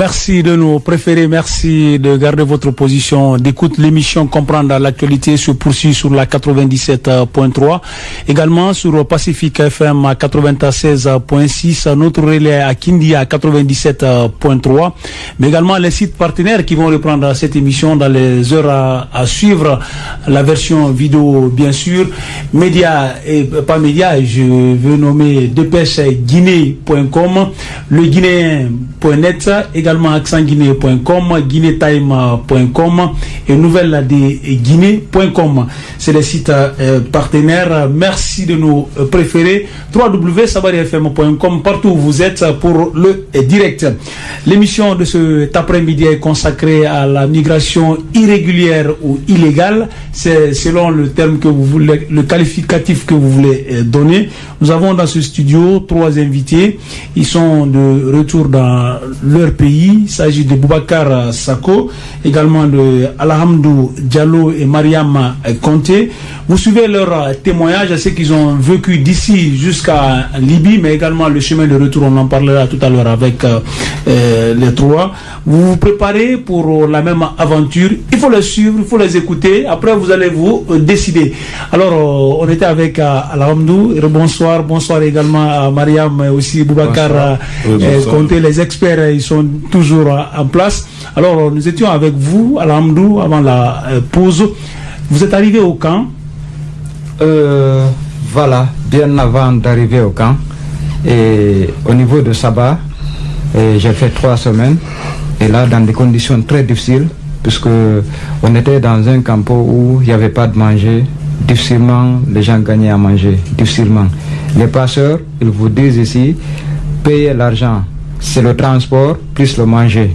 Merci de nous préférer, merci de garder votre position d'écoute. L'émission Comprendre l'actualité se poursuit sur la 97.3, également sur Pacifique FM à 96.6, notre relais à Kindia à 97.3, mais également les sites partenaires qui vont reprendre cette émission dans les heures à suivre, la version vidéo bien sûr, médias et pas médias, je veux nommer dépêche-guinée.com, le guinéen.net, également accentguinée.com, guinétime.com et nouvelle de guinée.com. C'est les sites partenaires. Merci de nous préférer. www.sabarifm.com, partout où vous êtes pour le direct. L'émission de cet après-midi est consacrée à la migration irrégulière ou illégale. C'est selon le terme que vous voulez, le qualificatif que vous voulez donner. Nous avons dans ce studio 3 invités. Ils sont de retour dans leur pays. Il s'agit de Boubacar Sako, également de Alhamdou Diallo et Mariam Conté. Vous suivez leur témoignage, je sais qu'ils ont vécu d'ici jusqu'à Libye, mais également le chemin de retour, on en parlera tout à l'heure avec les trois. Vous vous préparez pour la même aventure, il faut les suivre, il faut les écouter, après vous allez vous décider. Alors, on était avec Alhamdou, bonsoir, bonsoir également à Mariam et aussi Boubacar Conté, les experts, ils sont toujours en place. Alors, nous étions avec vous, Alhamdou, avant la pause. Vous êtes arrivé au camp. Voilà, bien avant d'arriver au camp. Et au niveau de Sabah, j'ai fait 3 semaines. Et là, dans des conditions très difficiles, puisque on était dans un campo où il n'y avait pas de manger. Difficilement, les gens gagnaient à manger. Difficilement. Les passeurs, ils vous disent ici, payez l'argent. C'est le transport plus le manger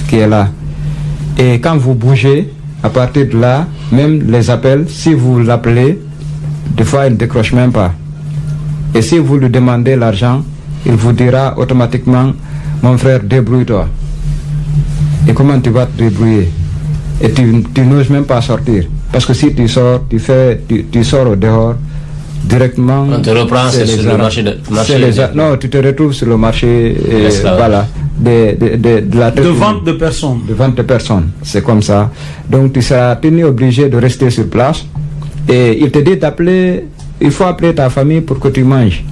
qui est là. Et quand vous bougez, à partir de là, même les appels, si vous l'appelez, des fois il ne décroche même pas. Et si vous lui demandez l'argent, il vous dira automatiquement, mon frère, débrouille-toi. Et comment tu vas te débrouiller? Et tu n'oses même pas sortir. Parce que si tu sors, tu sors au dehors, directement... On te reprend sur le marché non, tu te retrouves sur le marché, voilà, de vente de personnes. De vente de personnes, c'est comme ça. Donc tu seras tenu obligé de rester sur place. Et il te dit d'appeler, il faut appeler ta famille pour que tu manges.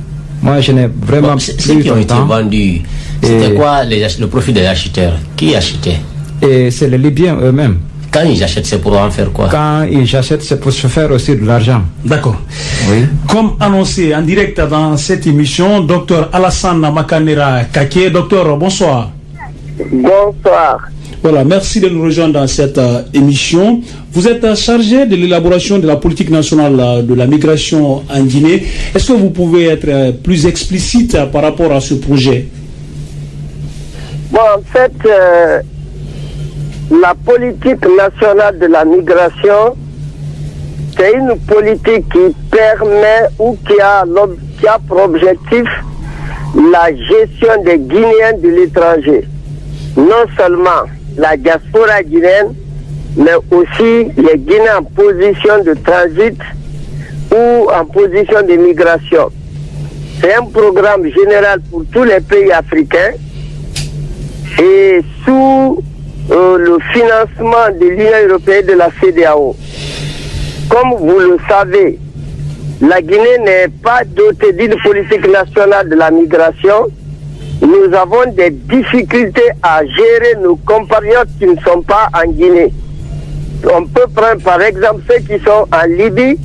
Moi, je n'ai vraiment ceux qui ont été vendus, c'était quoi le profit des acheteurs? Qui achetait? Et c'est les Libyens eux-mêmes. Quand ils achètent, c'est pour en faire quoi? Quand ils achètent, c'est pour se faire aussi de l'argent. D'accord. Oui. Comme annoncé en direct dans cette émission, Dr Alassane Makanera Kake. Docteur, bonsoir. Bonsoir. Voilà, merci de nous rejoindre dans cette émission. Vous êtes chargé de l'élaboration de la politique nationale de la migration en Guinée. Est-ce que vous pouvez être plus explicite par rapport à ce projet? Bon, en fait, la politique nationale de la migration, c'est une politique qui permet ou qui a pour objectif la gestion des Guinéens de l'étranger. Non seulement la diaspora guinéenne, mais aussi les Guinéens en position de transit ou en position de migration. C'est un programme général pour tous les pays africains et sous le financement de l'Union européenne et de la CEDEAO. Comme vous le savez, la Guinée n'est pas dotée d'une politique nationale de la migration. Nous avons des difficultés à gérer nos compatriotes qui ne sont pas en Guinée. On peut prendre par exemple ceux qui sont en Libye,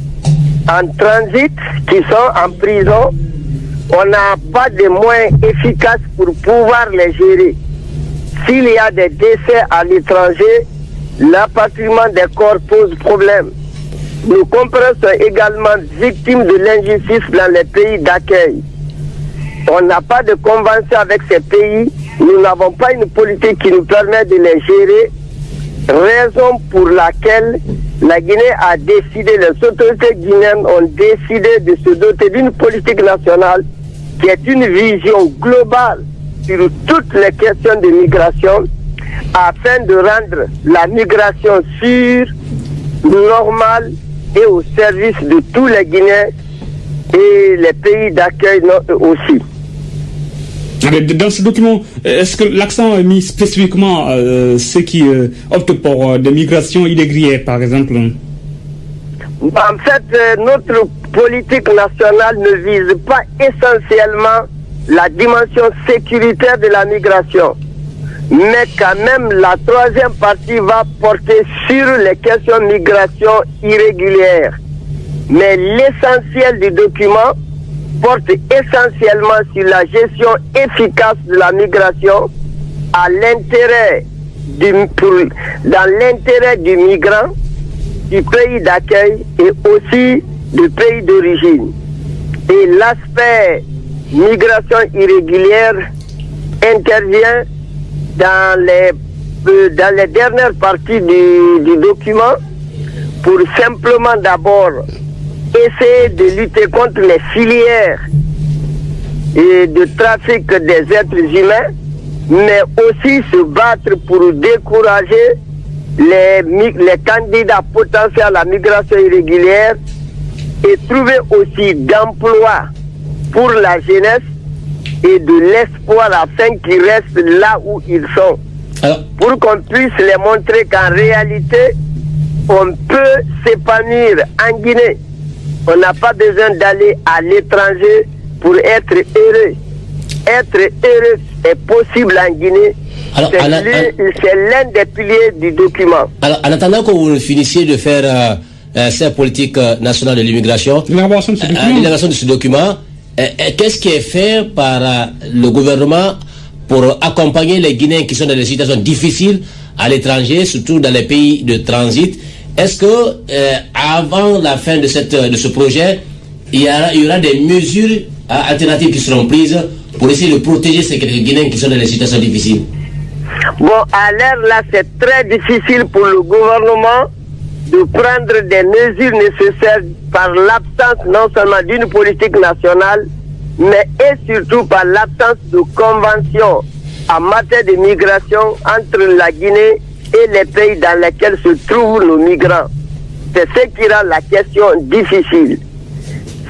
en transit, qui sont en prison. On n'a pas de moyens efficaces pour pouvoir les gérer. S'il y a des décès à l'étranger, l'appatriement des corps pose problème. Nos compatriotes sont également victimes de l'injustice dans les pays d'accueil. On n'a pas de convention avec ces pays, nous n'avons pas une politique qui nous permet de les gérer, raison pour laquelle la Guinée a décidé, les autorités guinéennes ont décidé de se doter d'une politique nationale qui est une vision globale sur toutes les questions de migration afin de rendre la migration sûre, normale et au service de tous les Guinéens et les pays d'accueil aussi. Dans ce document, est-ce que l'accent est mis spécifiquement ceux qui optent pour des migrations irrégulières, par exemple? En fait, notre politique nationale ne vise pas essentiellement la dimension sécuritaire de la migration. Mais quand même, la troisième partie va porter sur les questions de migration irrégulière. Mais l'essentiel du document porte essentiellement sur la gestion efficace de la migration à l'intérêt dans l'intérêt du migrant, du pays d'accueil et aussi du pays d'origine. Et l'aspect migration irrégulière intervient dans les dernières parties du document pour simplement d'abord essayer de lutter contre les filières et de trafic des êtres humains, mais aussi se battre pour décourager les candidats potentiels à la migration irrégulière et trouver aussi d'emplois pour la jeunesse et de l'espoir afin qu'ils restent là où ils sont. Alors, pour qu'on puisse les montrer qu'en réalité, on peut s'épanouir en Guinée. On n'a pas besoin d'aller à l'étranger pour être heureux. Être heureux est possible en Guinée. Alors, c'est l'un des piliers du document. Alors, en attendant que vous finissiez de faire cette politique nationale de l'immigration, l'élaboration de ce document, qu'est-ce qui est fait par le gouvernement pour accompagner les Guinéens qui sont dans des situations difficiles à l'étranger, surtout dans les pays de transit? Est-ce que avant la fin de ce projet, il y aura des mesures alternatives qui seront prises pour essayer de protéger ces Guinéens qui sont dans des situations difficiles? Bon, à l'heure là, c'est très difficile pour le gouvernement de prendre des mesures nécessaires par l'absence non seulement d'une politique nationale, mais et surtout par l'absence de convention en matière de migration entre la Guinée et les pays dans lesquels se trouvent nos migrants. C'est ce qui rend la question difficile.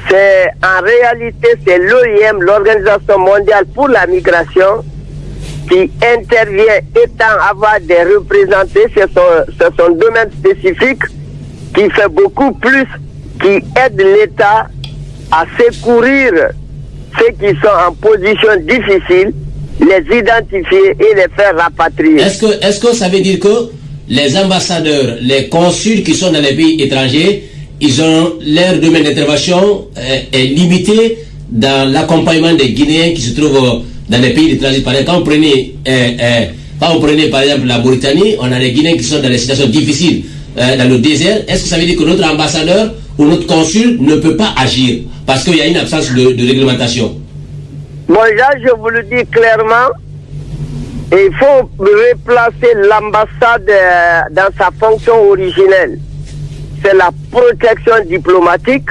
En réalité, c'est l'OIM, l'Organisation mondiale pour la migration, qui intervient étant avoir des représentés, c'est son domaine spécifique, qui fait beaucoup plus, qui aide l'État à secourir ceux qui sont en position difficile, les identifier et les faire rapatrier. Est-ce que ça veut dire que les ambassadeurs, les consuls qui sont dans les pays étrangers, ils ont leur domaine d'intervention est limité dans l'accompagnement des Guinéens qui se trouvent dans les pays de transit? Par exemple, quand on prenait par exemple la Mauritanie, on a des Guinéens qui sont dans des situations difficiles dans le désert. Est-ce que ça veut dire que notre ambassadeur ou notre consul ne peut pas agir parce qu'il y a une absence de réglementation? Bon, là, je vous le dis clairement, il faut replacer l'ambassade dans sa fonction originelle. C'est la protection diplomatique.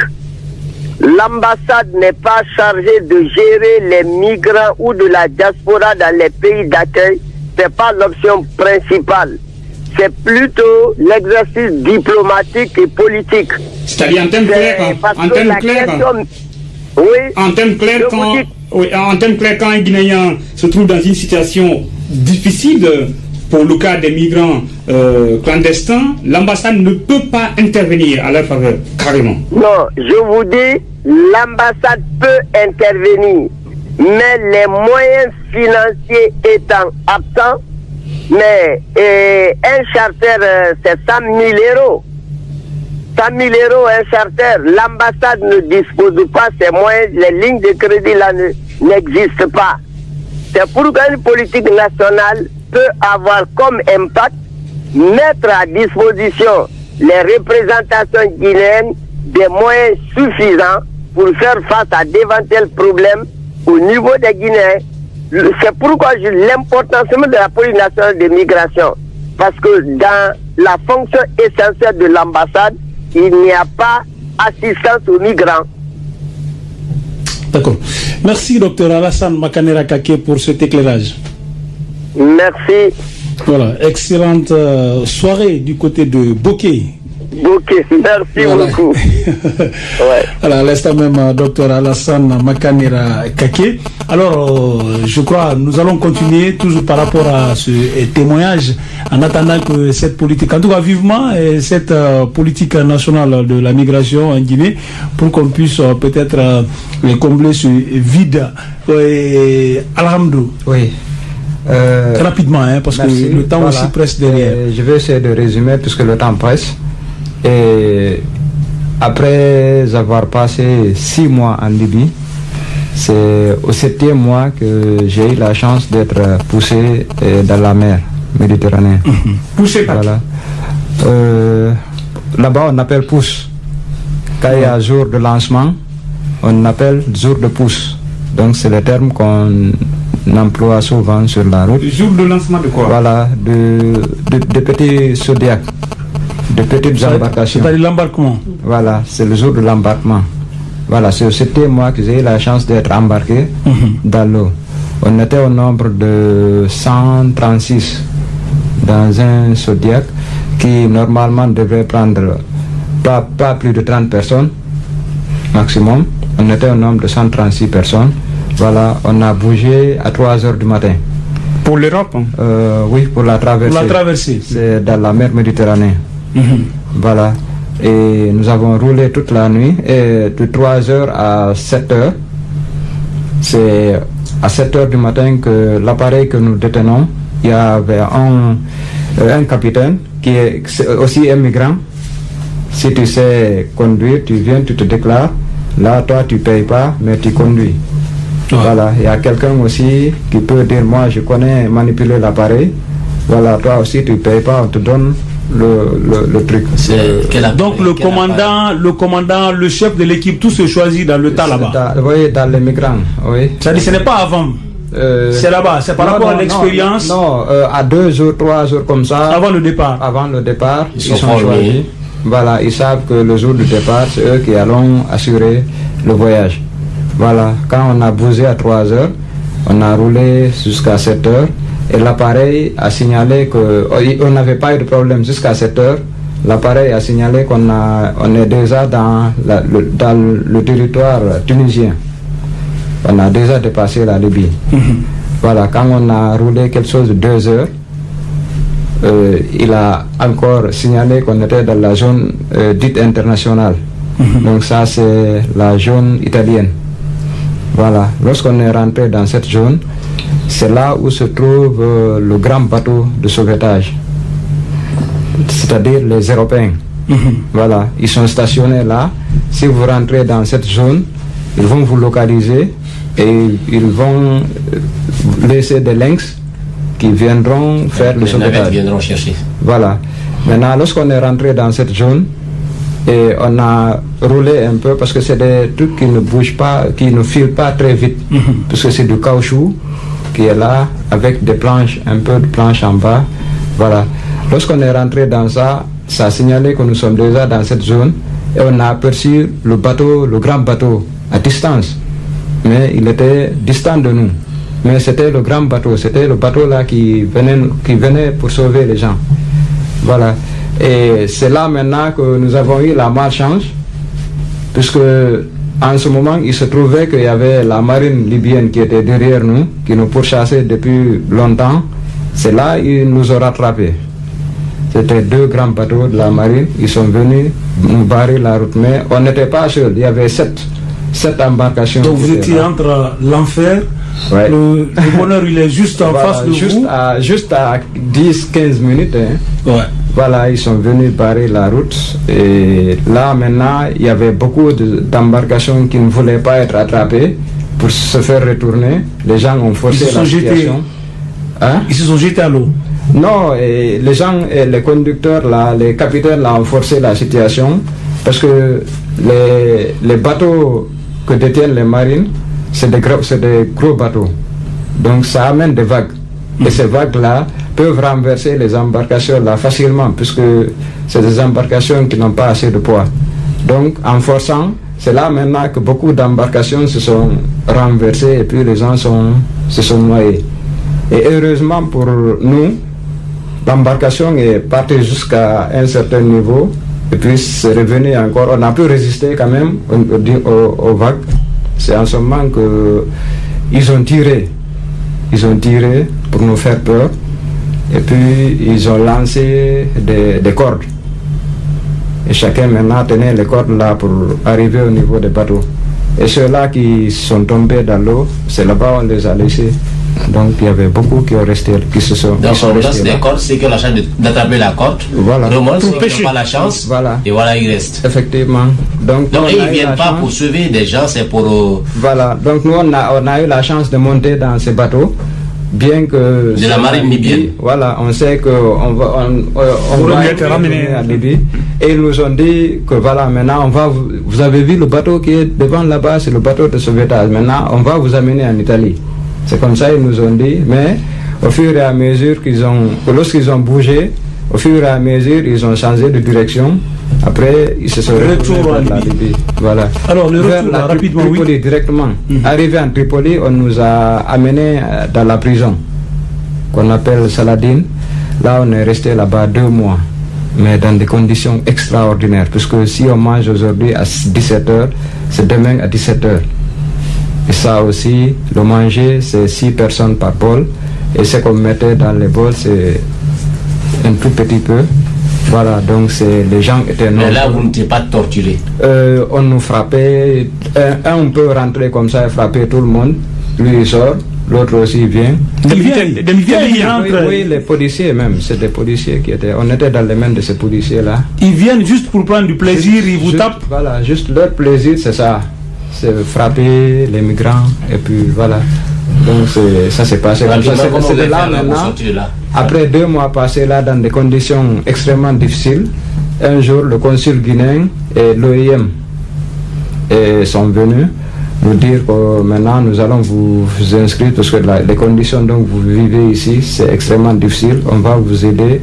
L'ambassade n'est pas chargée de gérer les migrants ou de la diaspora dans les pays d'accueil. C'est pas l'option principale. C'est plutôt l'exercice diplomatique et politique. C'est-à-dire en termes clairs, quand un Guinéen se trouve dans une situation difficile, pour le cas des migrants clandestins, l'ambassade ne peut pas intervenir à leur faveur, carrément. Non, je vous dis, l'ambassade peut intervenir, mais les moyens financiers étant absents, mais un charter, c'est 100 000 euros. 100 000 euros un charter, l'ambassade ne dispose pas ces moyens, les lignes de crédit là n'existent pas. C'est pourquoi une politique nationale peut avoir comme impact mettre à disposition les représentations guinéennes des moyens suffisants pour faire face à d'éventuels problèmes au niveau des Guinéens. C'est pourquoi l'importance de la politique nationale de migration, parce que dans la fonction essentielle de l'ambassade, il n'y a pas assistance aux migrants. D'accord. Merci, docteur Alassane Makanera Kake, pour cet éclairage. Merci. Voilà, excellente soirée du côté de Bokeh. Merci beaucoup. Alors, à l'instant même, docteur Alassane Makanera Kake. Alors, je crois, nous allons continuer toujours par rapport à ce témoignage, en attendant que cette politique, en tout cas vivement, cette politique nationale de la migration en Guinée, pour qu'on puisse peut-être combler ce vide. Alhamdou. Oui. Rapidement, parce merci. Que le temps aussi presse derrière. Je vais essayer de résumer puisque le temps presse. Et après avoir passé 6 mois en Libye, c'est au 7e mois que j'ai eu la chance d'être poussé dans la mer Méditerranée. Poussé par voilà. Là-bas, on appelle pousse. Quand il y a jour de lancement, on appelle jour de pousse. Donc, c'est le terme qu'on emploie souvent sur la route. Jour de lancement de quoi? Voilà, de petits zodiacs. De petites embarcations. C'est-à-dire l'embarquement. Voilà, c'est le jour de l'embarquement. Voilà, c'est au 7e mois que j'ai eu la chance d'être embarqué dans l'eau. On était au nombre de 136 dans un Zodiac qui normalement devrait prendre pas plus de 30 personnes maximum. On était au nombre de 136 personnes. Voilà, on a bougé à 3 heures du matin. Pour l'Europe? Oui, pour la traversée. Pour la traversée. C'est dans la mer Méditerranée. Voilà. Et nous avons roulé toute la nuit, et de 3 heures à 7 heures. C'est à 7 heures du matin que l'appareil que nous détenons, il y avait un capitaine qui est aussi un migrant. Si tu sais conduire, tu viens, tu te déclares. Là, toi, tu ne payes pas, mais tu conduis. Voilà. Il y a quelqu'un aussi qui peut dire, moi, je connais manipuler l'appareil. Voilà, toi aussi, tu ne payes pas, on te donne le truc. Donc le commandant, le chef de l'équipe, tout se choisit dans le tas là-bas. Oui, dans les migrants. Oui. Ça dit, ce n'est pas avant. C'est là-bas, c'est par rapport à l'expérience. Non, à 2 jours, 3 jours comme ça. Avant le départ. Avant le départ, ils sont choisis. Voilà, ils savent que le jour du départ, c'est eux qui allons assurer le voyage. Voilà, quand on a bougé à 3 heures, on a roulé jusqu'à 7 heures. Et l'appareil a signalé qu'on n'avait pas eu de problème jusqu'à 7 heures. L'appareil a signalé qu'on est déjà dans le territoire tunisien. On a déjà dépassé la Libye. Voilà, quand on a roulé quelque chose de 2 heures, il a encore signalé qu'on était dans la zone dite internationale. Donc ça, c'est la zone italienne. Voilà, lorsqu'on est rentré dans cette zone, c'est là où se trouve le grand bateau de sauvetage, c'est-à-dire les Européens. Voilà, ils sont stationnés là. Si vous rentrez dans cette zone, ils vont vous localiser et ils vont laisser des lynx qui viendront faire le sauvetage. Viendront chercher. Voilà. Maintenant, lorsqu'on est rentré dans cette zone, et on a roulé un peu parce que c'est des trucs qui ne bougent pas, qui ne filent pas très vite, parce que c'est du caoutchouc qui est là avec des planches, un peu de planches en bas. Voilà. Lorsqu'on est rentré dans ça, ça a signalé que nous sommes déjà dans cette zone et on a aperçu le bateau, le grand bateau, à distance. Mais il était distant de nous. Mais c'était le grand bateau, c'était le bateau là qui venait pour sauver les gens. Voilà. Et c'est là maintenant que nous avons eu la malchance, puisque en ce moment, il se trouvait qu'il y avait la marine libyenne qui était derrière nous, qui nous pourchassait depuis longtemps. C'est là qu'ils nous ont rattrapés. C'était 2 grands bateaux de la marine. Ils sont venus nous barrer la route. Mais on n'était pas seuls. Il y avait 7 embarcations. Donc vous étiez là entre l'enfer, ouais. Le bonheur, il est juste en face de vous. Juste à 10-15 minutes. Hein. Ouais. Voilà, ils sont venus barrer la route. Et là, maintenant, il y avait beaucoup d'embarcations qui ne voulaient pas être attrapées pour se faire retourner. Les gens ont forcé la situation. Hein? Ils se sont jetés à l'eau. Non, et les gens, et les conducteurs, là, les capitaines là, ont forcé la situation parce que les bateaux que détiennent les marines, c'est des gros bateaux. Donc ça amène des vagues. Et ces vagues-là peuvent renverser les embarcations là facilement, puisque c'est des embarcations qui n'ont pas assez de poids. Donc en forçant, c'est là maintenant que beaucoup d'embarcations se sont renversées et puis les gens se sont noyés. Et heureusement pour nous, l'embarcation est partie jusqu'à un certain niveau Et puis c'est revenu encore, on a pu résister quand même aux vagues. C'est en ce moment qu'ils ont tiré. Ils ont tiré pour nous faire peur. Et puis ils ont lancé des cordes. Et chacun maintenant tenait les cordes là pour arriver au niveau des bateaux. Et ceux-là qui sont tombés dans l'eau, c'est là-bas on les a laissés. Donc il y avait beaucoup qui se sont donc on lance des cordes, c'est que la chance d'attraper la corde, voilà. Remonte, ceux qui n'ont pas la chance, voilà. Et voilà, ils restent. Effectivement. Donc ils ne viennent pas pour sauver des gens, c'est pour... Voilà, donc nous on a eu la chance de monter dans ces bateaux, bien que... De la marine libyenne. Voilà, on sait qu'on va être ramené à Libye. Et ils nous ont dit que voilà, maintenant vous avez vu le bateau qui est devant là-bas, c'est le bateau de sauvetage. Maintenant, on va vous amener en Italie. C'est comme ça ils nous ont dit, mais au fur et à mesure lorsqu'ils ont bougé, au fur et à mesure, ils ont changé de direction. Après, ils se sont retrouvés vers la Libye. Voilà. Alors, le retour, rapidement, Tripoli, oui. Directement. Arrivé en Tripoli, on nous a amenés dans la prison, qu'on appelle Saladin. Là, on est resté là-bas 2 mois, mais dans des conditions extraordinaires, puisque si on mange aujourd'hui à 17h, c'est demain à 17h. Et ça aussi, le manger, c'est 6 personnes par bol. Et ce qu'on mettait dans les bols, c'est un tout petit peu. Voilà, donc les gens étaient... Mais là, vous n'étiez pas torturés. On nous frappait. On peut rentrer comme ça et frapper tout le monde. Lui, il sort. L'autre aussi vient. Oui, les policiers même. C'est des policiers qui étaient... On était dans les mains de ces policiers-là. Ils viennent juste pour prendre du plaisir, ils vous tapent. Voilà, juste leur plaisir, c'est ça. C'est frapper les migrants. Et puis voilà. Donc ça s'est passé comme ça. C'est de là maintenant. Après 2 mois passés là dans des conditions extrêmement difficiles, un jour le consul guinéen et l'OIM sont venus nous dire que maintenant nous allons vous inscrire parce que les conditions dont vous vivez ici c'est extrêmement difficile. On va vous aider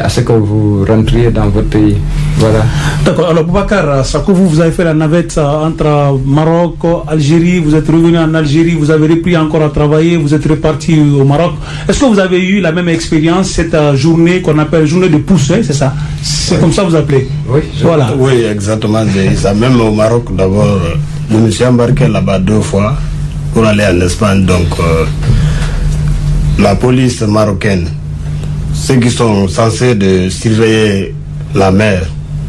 à ce que vous rentriez dans votre pays. Voilà. D'accord. Alors Boubacar Sako, vous avez fait la navette entre Maroc, Algérie, vous êtes revenu en Algérie, vous avez repris encore à travailler, vous êtes reparti au Maroc. Est-ce que vous avez eu la même expérience, cette journée qu'on appelle journée de pouce, c'est ça? C'est comme ça que vous appelez? Oui. Voilà. Oui, exactement. Ça, même au Maroc d'abord. Je me suis embarqué là-bas 2 fois pour aller en Espagne. Donc, la police marocaine, ceux qui sont censés de surveiller la mer,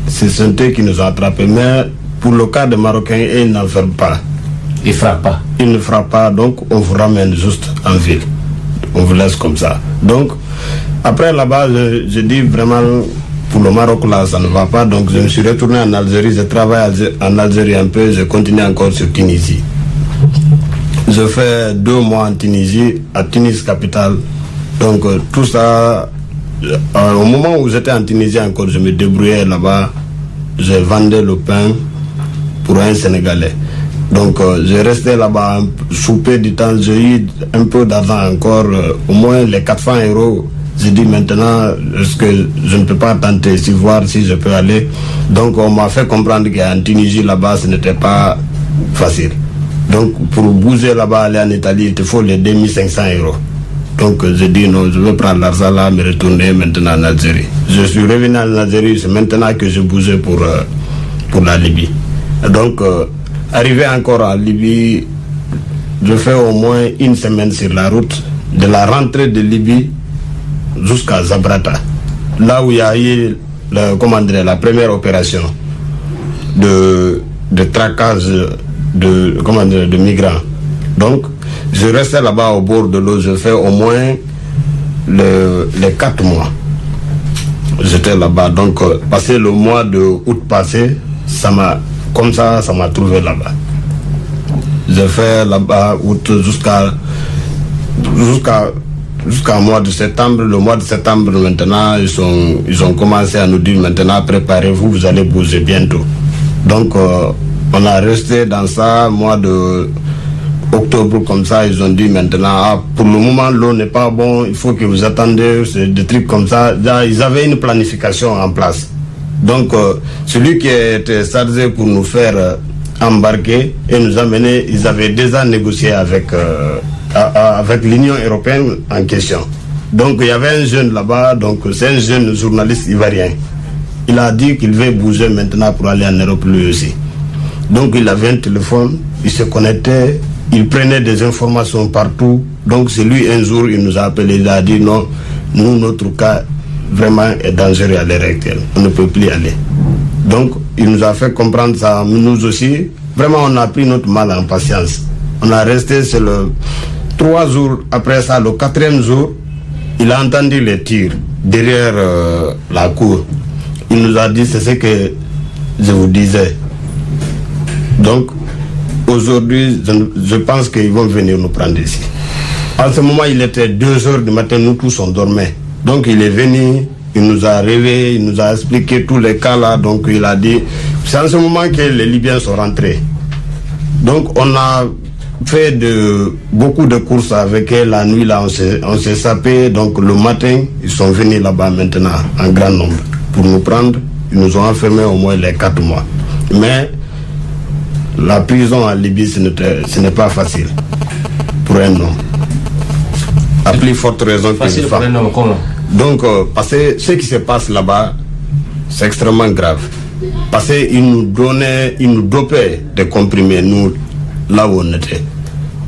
ce sont eux qui nous ont attrapés. Mais pour le cas des Marocains, ils n'en ferment pas. Ils ne frappent pas. Ils ne frappent pas, donc on vous ramène juste en ville. On vous laisse comme ça. Donc, après là-bas, je dis vraiment... Pour le Maroc, là, ça ne va pas. Donc, je me suis retourné en Algérie. Je travaille en Algérie un peu. Je continue encore sur Tunisie. Je fais 2 mois en Tunisie, à Tunis, capitale. Donc, tout ça... au moment où j'étais en Tunisie encore, je me débrouillais là-bas. Je vendais le pain pour un Sénégalais. Donc, j'ai resté là-bas, souper du temps. J'ai eu un peu d'argent encore, au moins les 400 €. J'ai dit maintenant, est-ce que je ne peux pas tenter ici, voir si je peux aller. Donc on m'a fait comprendre qu'en Tunisie, là-bas, ce n'était pas facile. Donc pour bouger là-bas, aller en Italie, il te faut les 2500 €. Donc j'ai dit non, je veux prendre l'argent là, me retourner maintenant en Algérie. Je suis revenu en Algérie, c'est maintenant que je bougeais pour la Libye. Donc arrivé encore en Libye, je fais au moins 1 semaine sur la route, de la rentrée de Libye jusqu'à Zabrata, là où il y a eu la première opération de traquage de migrants. Donc, je restais là-bas au bord de l'eau, je fais au moins les 4 mois. J'étais là-bas, donc passé le mois de août passé, ça m'a trouvé là-bas. J'ai fait là-bas août jusqu'à mois de septembre. Le mois de septembre maintenant, ils ont commencé à nous dire maintenant préparez-vous, vous allez bouger bientôt. Donc on a resté dans ça, mois de octobre comme ça, ils ont dit maintenant pour le moment l'eau n'est pas bon, il faut que vous attendez, c'est des trucs comme ça. Là, ils avaient une planification en place. Donc celui qui était chargé pour nous faire embarquer et nous amener, ils avaient déjà négocié avec l'Union européenne en question. Donc il y avait un jeune là-bas, donc c'est un jeune journaliste ivoirien. il a dit qu'il veut bouger maintenant pour aller en Europe lui aussi. Donc il avait un téléphone, il se connectait, il prenait des informations partout. Donc c'est lui, un jour, il nous a appelé, il a dit non, nous, notre cas vraiment est dangereux à l'heure actuelle. On ne peut plus y aller. Donc il nous a fait comprendre ça, nous aussi. Vraiment, on a pris notre mal en patience. On a resté, c'est le 3 jours après ça, le 4e jour, il a entendu les tirs derrière la cour. Il nous a dit, c'est ce que je vous disais. Donc, aujourd'hui, je pense qu'ils vont venir nous prendre ici. En ce moment, il était 2h du matin, nous tous on dormait. Donc, il est venu, il nous a réveillés, il nous a expliqué tous les cas là. Donc, il a dit, c'est en ce moment que les Libyens sont rentrés. Donc, on a fait beaucoup de courses avec eux. La nuit, là, on s'est sapé. Donc, le matin, ils sont venus là-bas maintenant, en grand nombre, pour nous prendre. Ils nous ont enfermés au moins les 4 mois. Mais la prison en Libye, ce n'est pas facile pour un homme. À plus forte raison facile qu'une pour femme. un homme, comment? Donc, parce que ce qui se passe là-bas, c'est extrêmement grave. Parce qu'ils nous dopaient de comprimés, nous, là où on était.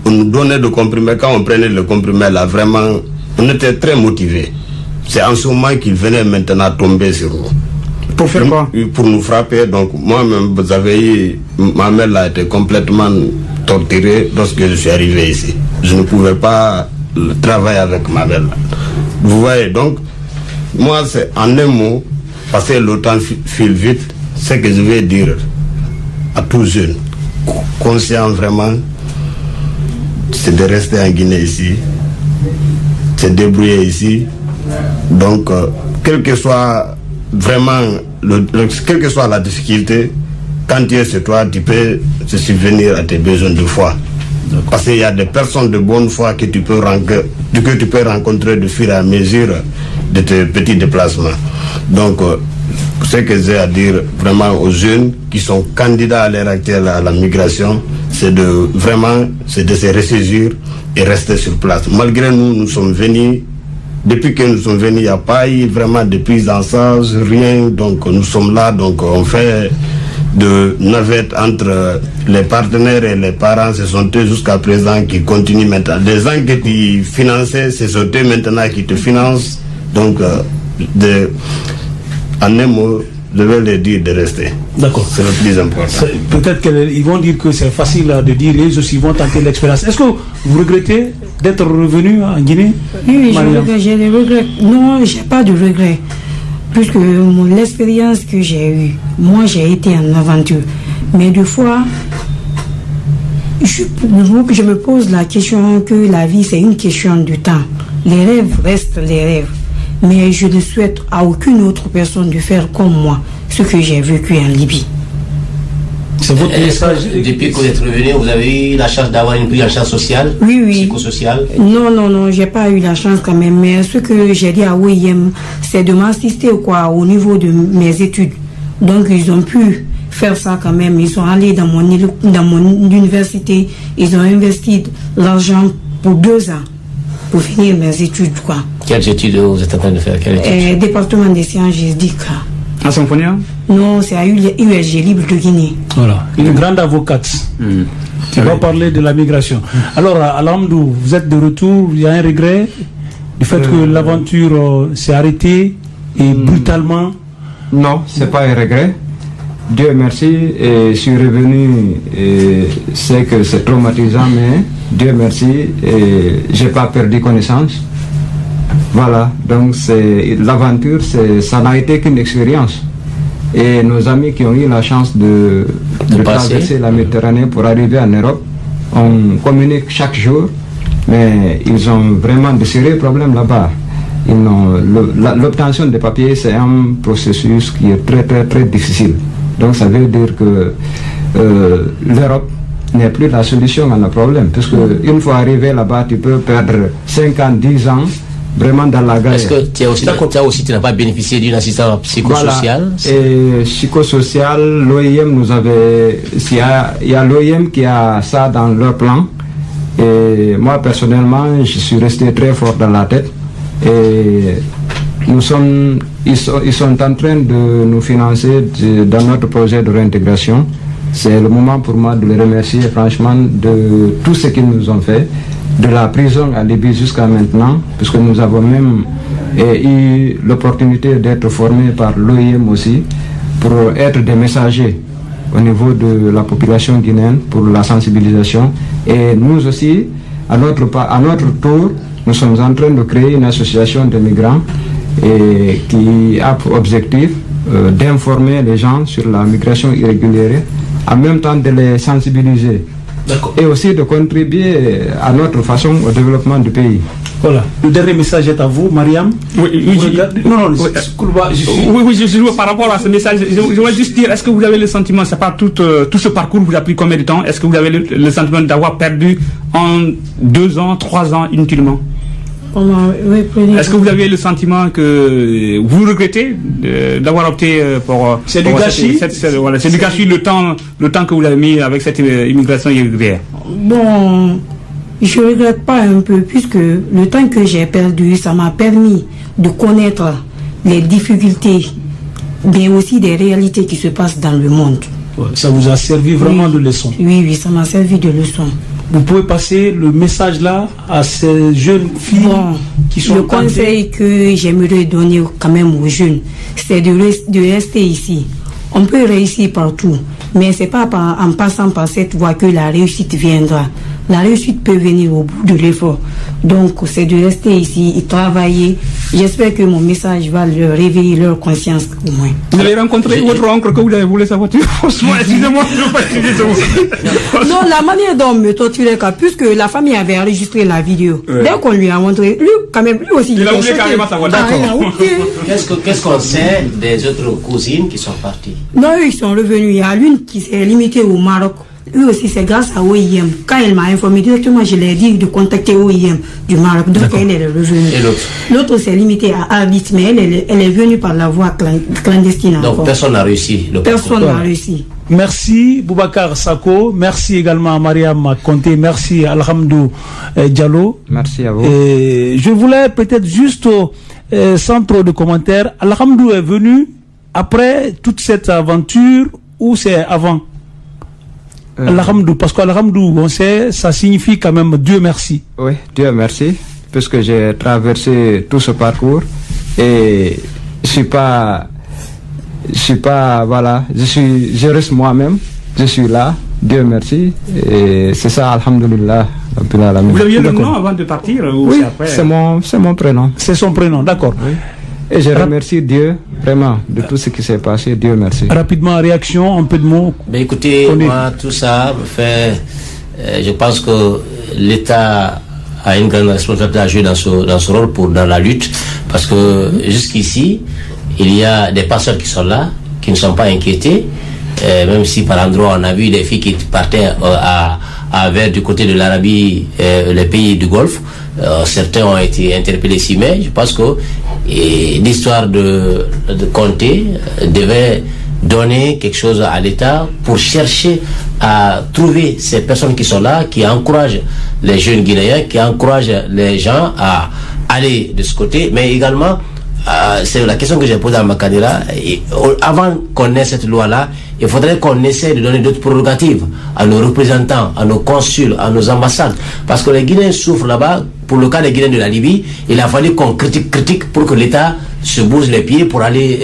On nous donnait de comprimés. Quand on prenait le comprimé, là, vraiment, on était très motivés. C'est en ce moment qu'ils venaient maintenant tomber sur nous. Pour faire quoi? Pour nous frapper. Donc, moi-même, vous avez eu, ma mère a été complètement torturée lorsque je suis arrivé ici. Je ne pouvais pas travailler avec ma mère. Vous voyez, donc, moi, c'est en un mot, parce que le temps file vite, ce que je vais dire à tous jeunes, conscients vraiment, c'est de rester en Guinée ici, se débrouiller ici. Donc, quel que soit vraiment, quelle que soit la difficulté, quand tu es chez toi, tu peux te subvenir à tes besoins de foi. Parce qu'il y a des personnes de bonne foi que tu peux rencontrer de fur et à mesure de tes petits déplacements. Donc, ce que j'ai à dire vraiment aux jeunes qui sont candidats à l'heure actuelle à la migration, c'est de se ressaisir et rester sur place. Malgré nous sommes venus. Depuis que nous sommes venus, il n'y a pas eu vraiment de prise en charge, rien. Donc nous sommes là, donc on fait de navette entre les partenaires et les parents. Ce sont eux jusqu'à présent qui continuent maintenant. Des gens que tu finançais, ce sont eux maintenant qui te financent. Donc, en un mot, je vais leur dire de rester. D'accord. C'est le plus important. Peut-être qu'ils vont dire que c'est facile de dire, ils aussi vont tenter l'expérience. Est-ce que vous regrettez d'être revenu en Guinée? Oui, j'ai des regrets. Non, j'ai pas de regrets. Puisque l'expérience que j'ai eue, moi j'ai été en aventure. Mais des fois, je me pose la question que la vie c'est une question de temps. Les rêves restent les rêves. Mais je ne souhaite à aucune autre personne de faire comme moi ce que j'ai vécu en Libye. C'est votre message. Depuis que vous êtes revenu, vous avez eu la chance d'avoir une prise en charge sociale, oui. psychosociale? Non, j'ai pas eu la chance quand même. Mais ce que j'ai dit à OIM, c'est de m'assister au niveau de mes études. Donc ils ont pu faire ça quand même. Ils sont allés dans mon université, ils ont investi l'argent pour 2 ans pour finir mes études, quoi. Quelles études vous êtes en train de faire? Département des sciences juridiques. À Symphonia? Non, c'est à USG Libre de Guinée. Voilà, une grande avocate qui va parler de la migration. Alors, Alhamdou, vous êtes de retour, il y a un regret du fait que l'aventure s'est arrêtée et brutalement? Non, c'est pas un regret. Dieu merci, et je suis revenu, et c'est que c'est traumatisant, mais Dieu merci, et j'ai pas perdu connaissance. Voilà, donc l'aventure, ça n'a été qu'une expérience. Et nos amis qui ont eu la chance de traverser la Méditerranée pour arriver en Europe, on communique chaque jour, mais ils ont vraiment de sérieux problèmes là-bas. L'obtention des papiers, c'est un processus qui est très très très difficile. Donc ça veut dire que l'Europe n'est plus la solution à nos problèmes. Parce qu'une fois arrivé là-bas, tu peux perdre 5 ans, 10 ans, vraiment dans la galère. Est-ce que tu n'as pas bénéficié d'une assistance psychosociale? Voilà. Et psychosociale, l'OIM nous avait... Il y a l'OIM qui a ça dans leur plan. Et moi, personnellement, je suis resté très fort dans la tête. Et ils sont en train de nous financer dans notre projet de réintégration. C'est le moment pour moi de les remercier franchement de tout ce qu'ils nous ont fait, de la prison à Libye jusqu'à maintenant, puisque nous avons même eu l'opportunité d'être formés par l'OIM aussi, pour être des messagers au niveau de la population guinéenne pour la sensibilisation. Et nous aussi, à notre tour, nous sommes en train de créer une association de migrants qui a pour objectif d'informer les gens sur la migration irrégulière, en même temps de les sensibiliser. Et aussi de contribuer à notre façon au développement du pays. Voilà. Le dernier message est à vous, Mariam. Par rapport à ce message, je voudrais juste dire, est-ce que vous avez le sentiment, c'est pas tout ce parcours vous a pris combien de temps? Est-ce que vous avez le sentiment d'avoir perdu en 2 ans, 3 ans inutilement? Est-ce que vous avez le sentiment que vous regrettez d'avoir opté pour... C'est du gâchis. C'est du gâchis le temps que vous avez mis avec cette immigration irrégulière. Bon, je ne regrette pas un peu, puisque le temps que j'ai perdu, ça m'a permis de connaître les difficultés, mais aussi des réalités qui se passent dans le monde. Ça vous a servi vraiment de leçon? Oui, ça m'a servi de leçon. Vous pouvez passer le message là à ces jeunes filles qui sont... Le conseil que j'aimerais donner quand même aux jeunes, c'est de rester ici. On peut réussir partout, mais ce n'est pas en passant par cette voie que la réussite viendra. La réussite peut venir au bout de l'effort. Donc, c'est de rester ici et travailler. J'espère que mon message va leur réveiller leur conscience au moins. Vous avez rencontré votre oncle que vous avez volé sa voiture? Franchement, excusez-moi, je ne veux pas expliquer ça. Non, la manière dont on me torturait, puisque la famille avait enregistré la vidéo. Dès qu'on lui a montré, lui aussi. Il a oublié carrément sa voiture. Qu'est-ce qu'on sait des autres cousines qui sont parties? Non, eux, ils sont revenus. Il y a l'une qui s'est limitée au Maroc. Lui aussi, c'est grâce à OIM. Quand elle m'a informé directement, je l'ai dit de contacter OIM du Maroc. Donc, elle est revenue. Et l'autre s'est limitée à Arbit, mais elle est venue par la voie clandestine. Donc, personne n'a réussi. Personne n'a réussi. Merci Boubacar Sako, merci également à Mariam Conté, merci Alhamdou Diallo. Merci à vous. Je voulais peut-être juste, sans trop de commentaires, Alhamdou est venu après toute cette aventure ou c'est avant? Alhamdou, parce qu'Alhamdou, on sait, ça signifie quand même Dieu merci. Oui, Dieu merci, puisque j'ai traversé tout ce parcours et je reste moi-même, je suis là, Dieu merci, et c'est ça, alhamdoulilah. Vous aviez le nom avant de partir ou oui, c'est après? c'est mon prénom. C'est son prénom, d'accord. Oui. Et je remercie Dieu, vraiment, de tout ce qui s'est passé. Dieu merci. Rapidement, réaction, un peu de mots. Mais écoutez, moi, tout ça me fait... je pense que l'État a une grande responsabilité à jouer dans ce rôle dans la lutte. Parce que jusqu'ici, il y a des passeurs qui sont là, qui ne sont pas inquiétés. Même si par endroit, on a vu des filles qui partaient vers du côté de l'Arabie, les pays du Golfe. Certains ont été interpellés ici, mais je pense que l'histoire de Conté devait donner quelque chose à l'État pour chercher à trouver ces personnes qui sont là, qui encouragent les jeunes Guinéens, qui encouragent les gens à aller de ce côté, mais également c'est la question que j'ai posée à Makadira. Avant qu'on ait cette loi-là, il faudrait qu'on essaie de donner d'autres prérogatives à nos représentants, à nos consuls, à nos ambassades. Parce que les Guinéens souffrent là-bas. Pour le cas des Guinéens de la Libye, il a fallu qu'on critique pour que l'État se bouge les pieds pour aller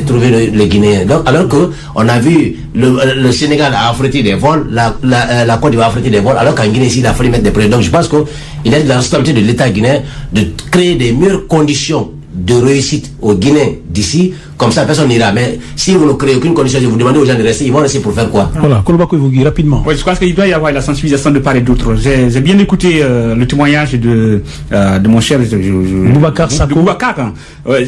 trouver les Guinéens. Donc, alors qu'on a vu le Sénégal a affrété des vols, la Côte d'Ivoire a affrété des vols, alors qu'en Guinée ici, il a fallu mettre des pressions. Donc, je pense qu'il est de la responsabilité de l'État guinéen de créer des meilleures conditions de réussite aux Guinéens d'ici, comme ça personne n'ira. Mais si vous ne créez aucune condition, vous demandez aux gens de rester, ils vont rester pour faire quoi? Voilà, Kolbakouvougi, rapidement. Oui, je pense qu'il doit y avoir la sensibilisation de part et d'autre. J'ai bien écouté le témoignage de mon cher Boubacar Sako. Boubacar, hein.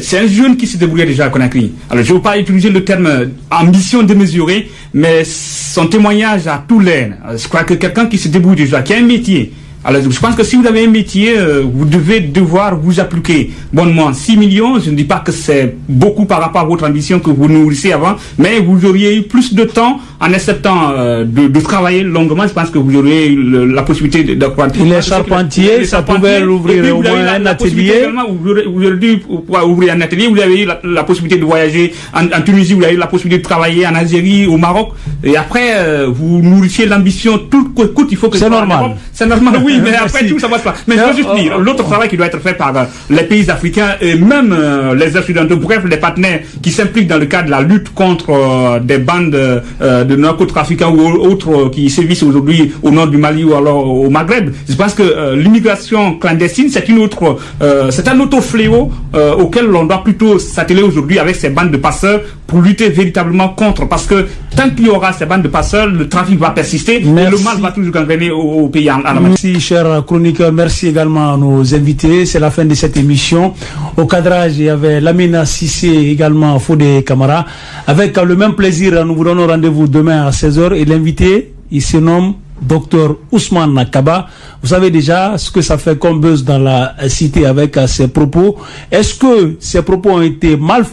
C'est un jeune qui se débrouillait déjà à Conakry. Alors je ne veux pas utiliser le terme ambition démesurée, mais son témoignage a tout l'air. Je crois que quelqu'un qui se débrouille déjà, qui a un métier. Alors, je pense que si vous avez un métier, vous devez devoir vous appliquer bonnement. 6 millions, je ne dis pas que c'est beaucoup par rapport à votre ambition que vous nourrissez avant, mais vous auriez eu plus de temps en acceptant de travailler longuement, je pense que vous aurez la possibilité d'accroître. Les charpentiers, ça pouvait ouvrir au moins un atelier. Vous aurez dû ouvrir un atelier, vous avez eu la possibilité de voyager en Tunisie, vous avez eu la possibilité de travailler en Algérie, au Maroc, et après, vous nourrissiez l'ambition tout coûte, il faut que c'est normal. C'est normal, oui, mais après tout, ça va se passer. Mais je veux juste dire, l'autre travail qui doit être fait par les pays africains et même les occidentaux, bref, les partenaires qui s'impliquent dans le cadre de la lutte contre des bandes de narcotrafiquants ou autres qui sévissent aujourd'hui au nord du Mali ou alors au Maghreb. Je pense que l'immigration clandestine, c'est un autre fléau auquel l'on doit plutôt s'atteler aujourd'hui avec ces bandes de passeurs pour lutter véritablement contre. Parce que tant qu'il y aura ces bandes de passeurs, le trafic va persister et le mal va toujours gangréner au pays en Allemagne. Merci, cher chroniqueur. Merci également à nos invités. C'est la fin de cette émission. Au cadrage, il y avait Lamina Sissé, également Fodé Camara. Avec le même plaisir, nous vous donnons rendez-vous demain à 16h. Et l'invité, il se nomme Dr Ousmane Nakaba. Vous savez déjà ce que ça fait comme buzz dans la cité avec ses propos. Est-ce que ces propos ont été mal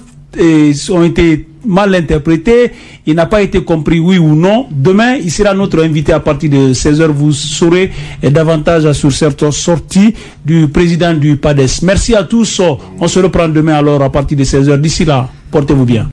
interprété, il n'a pas été compris, oui ou non. Demain, il sera notre invité à partir de 16h. Vous saurez davantage sur certaines sorties du président du PADES. Merci à tous. On se reprend demain alors à partir de 16h. D'ici là, portez-vous bien.